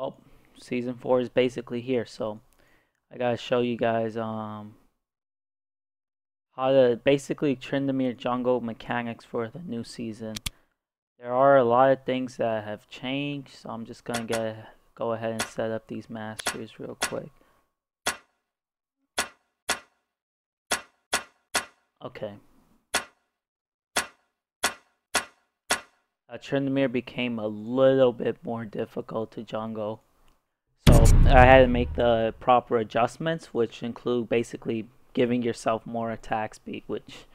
Well, season 4 is basically here, so I gotta show you guys how to basically Tryndamere jungle mechanics for the new season. There are a lot of things that have changed, so I'm just gonna go ahead and set up these masteries real quick. Okay. Tryndamere became a little bit more difficult to jungle. So I had to make the proper adjustments, which include basically giving yourself more attack speed, which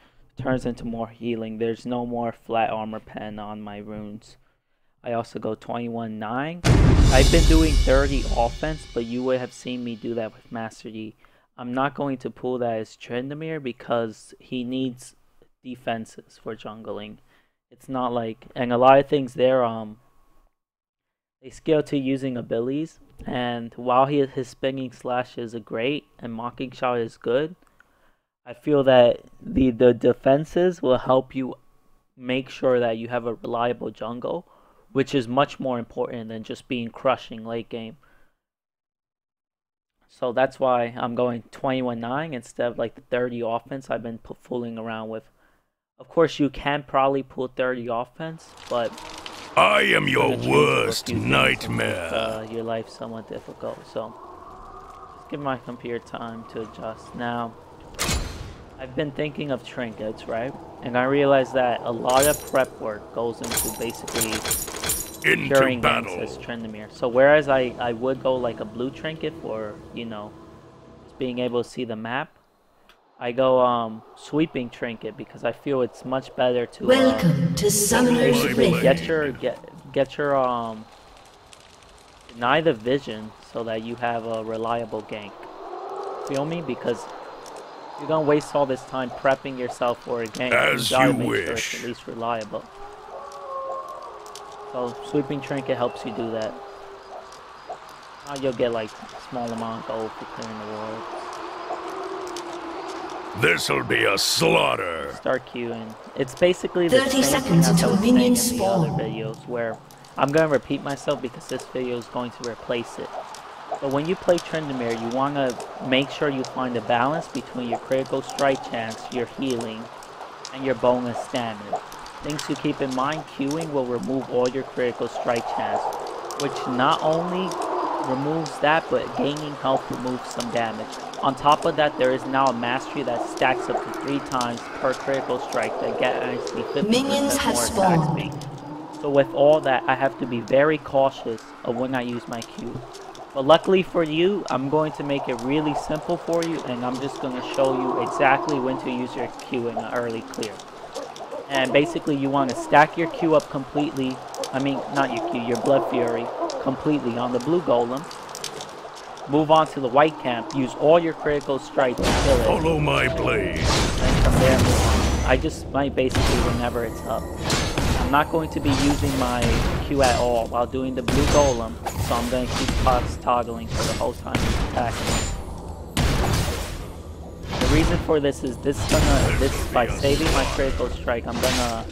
turns into more healing. There's no more flat armor pen on my runes. I also go 21-9. I've been doing 30 offense, but you would have seen me do that with Master Yi. I'm not going to pull that as Tryndamere because he needs defenses for jungling. It's not like, and a lot of things there, they scale to using abilities, and while his spinning slash is great and mocking shot is good, I feel that the defenses will help you make sure that you have a reliable jungle, which is much more important than just being crushing late game. So that's why I'm going 21-9 instead of like the 30 offense I've been fooling around with. Of course, you can probably pull 30 offense, but I am your worst nightmare. Make, your life somewhat difficult. So just give my computer time to adjust. Now, I've been thinking of trinkets, right? And I realized that a lot of prep work goes into basically securing things as Tryndamere. So whereas I would go like a blue trinket for, you know, just being able to see the map, I go sweeping trinket because I feel it's much better to Welcome to Summoner's basically Rift. get your deny the vision so that you have a reliable gank. Feel me? Because you're gonna waste all this time prepping yourself for a gank. As you gotta you make wish. sure it's at least reliable. So sweeping trinket helps you do that. Now you'll get like a small amount of gold for clearing the world. This'll be a slaughter. Start queuing. It's basically the 30 same seconds thing as I until was saying minions in the other spawn. videos, where I'm gonna repeat myself because this video is going to replace it. But when you play Tryndamere, you wanna make sure you find a balance between your critical strike chance, your healing, and your bonus damage. Things to keep in mind: queuing will remove all your critical strike chance, which not only removes that, but gaining health removes some damage. On top of that, there is now a mastery that stacks up to 3 times per critical strike that get actually 50% Minions have more attack spawned. speed. So with all that, I have to be very cautious of when I use my Q. But luckily for you, I'm going to make it really simple for you, and I'm just going to show you exactly when to use your Q in an early clear. And basically, you want to stack your Q up completely. I mean, not your Q, your Blood Fury completely on the blue golem. Move on to the white camp. Use all your critical strike to kill it. Follow my blade. And from there, move on. I just might basically whenever it's up. I'm not going to be using my Q at all while doing the blue golem, so I'm going to keep toggling for the whole time he's attacking. The reason for this is by saving my critical strike, I'm gonna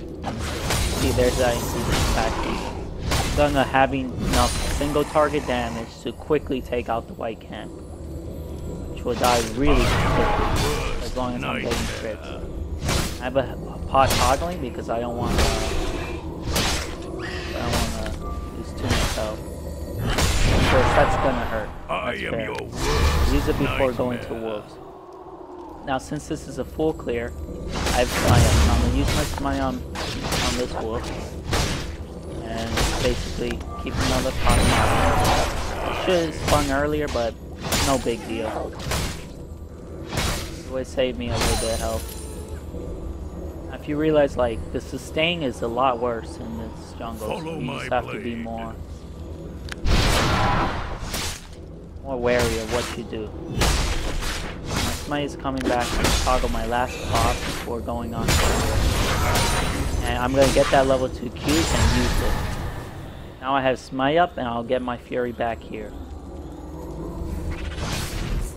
see there's that increased attack speed. I'm gonna having enough single target damage to quickly take out the white camp, which will die really quickly as long as I'm getting crits. I have a pot toggling because I don't want to lose too much health. Of course, that's gonna hurt. I That's am fair. your worst Use it before going to wolves. Now, since this is a full clear, I have Smite. I'm gonna use my Smite on this wolf, and basically keep another pot on. Should have spun earlier, but no big deal. It would save me a little bit of health. Now, if you realize, like, the sustain is a lot worse in this jungle, so you just have to be more wary of what you do. My Smite is coming back to toggle my last pot before going on. And I'm going to get that level 2 Q and use it. Now I have Smite up and I'll get my Fury back here.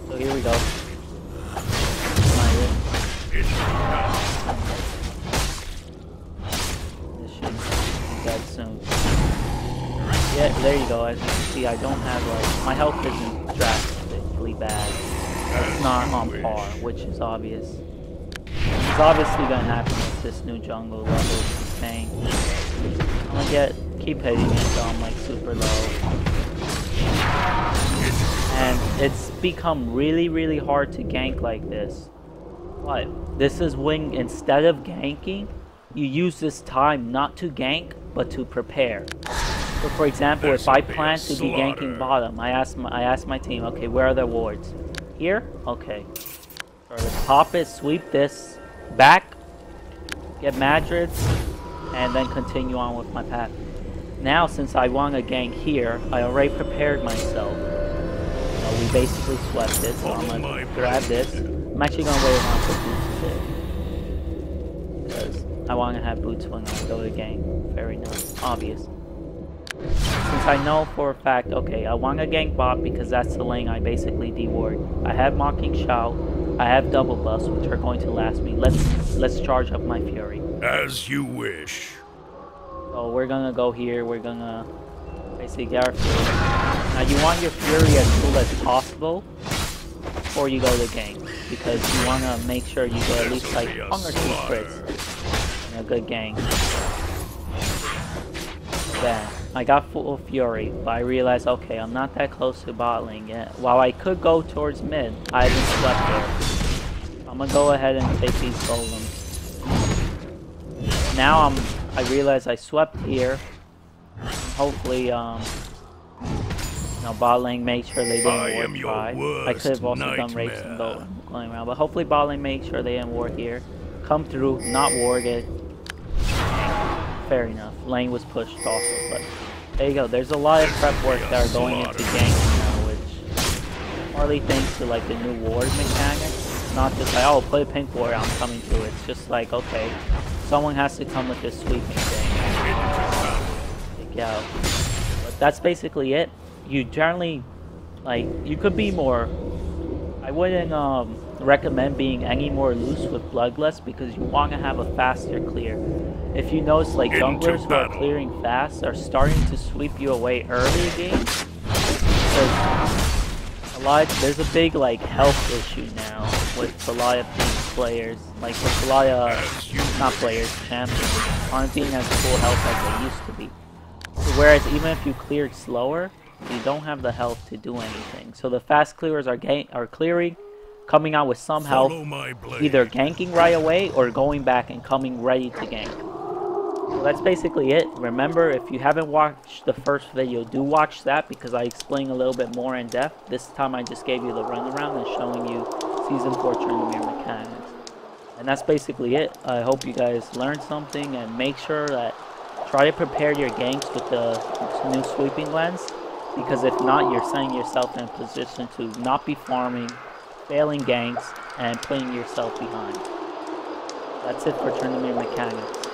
So here we go. Smite it. This should be dead soon. Yeah, there you go. As you can see, I don't have like my health isn't drastically bad. It's not on par, which is obvious. It's obviously gonna happen with this new jungle level thing. I'm gonna keep hitting it until I'm like super low. And it's become really hard to gank like this. But this is when instead of ganking, you use this time not to gank, but to prepare. So for example, if I plan to be ganking bottom, I ask my team, okay, where are the wards? Here? Okay. So let's pop it, sweep this, back, get Madrids, and then continue on with my path. Now, since I want to gank here, I already prepared myself. We basically swept it, so I'm gonna grab this. I'm actually gonna wait around for boots because I want to have boots when I go to gank. Very nice, obvious. Since I know for a fact, okay, I want to gank bot because that's the lane I basically de-ward. I have Mocking Shout, I have double buffs which are going to last me. Let's charge up my Fury. As you wish. So we're gonna go here, we're gonna basically get our Fury. Now you want your Fury as full as possible before you go to gank, because you want to make sure you get at least like 1 or 2 crits in a good gank. Then I got full Fury, but I realized, okay, I'm not that close to bot lane yet. While I could go towards mid, I haven't slept there. I'm gonna go ahead and take these golems. Now I realize I swept here. Hopefully, bot lane made sure they didn't ward try. I could have also done rapes and going around, but hopefully bot lane made sure they didn't ward here. Come through, not warded. Fair enough. Lane was pushed also, but there you go. There's a lot of prep work that are going into ganking now, which partly thanks to like the new ward mechanic. Not just like, oh, put a pink ward, I'm coming through. It's just like, okay, someone has to come with this sweeping thing. Take out. But that's basically it. You generally, like, you could be more, I wouldn't recommend being any more loose with Bloodlust because you want to have a faster clear. If you notice, like, junglers who are clearing fast are starting to sweep you away early game, because there's a big, like, health issue now with a lot of these players, like, with a lot of, not players, champions, aren't being as full health as they used to be. So whereas even if you clear slower, you don't have the health to do anything. So the fast clearers are clearing, coming out with some health, either ganking right away or going back and coming ready to gank. So that's basically it. Remember, if you haven't watched the first video, do watch that because I explain a little bit more in depth. This time I just gave you the runaround and showing you Season 4 Tryndamere mechanics. And that's basically it. I hope you guys learned something, and make sure that try to prepare your ganks with the new sweeping lens, because if not, you're setting yourself in a position to not be farming, failing ganks, and putting yourself behind. That's it for Tryndamere mechanics.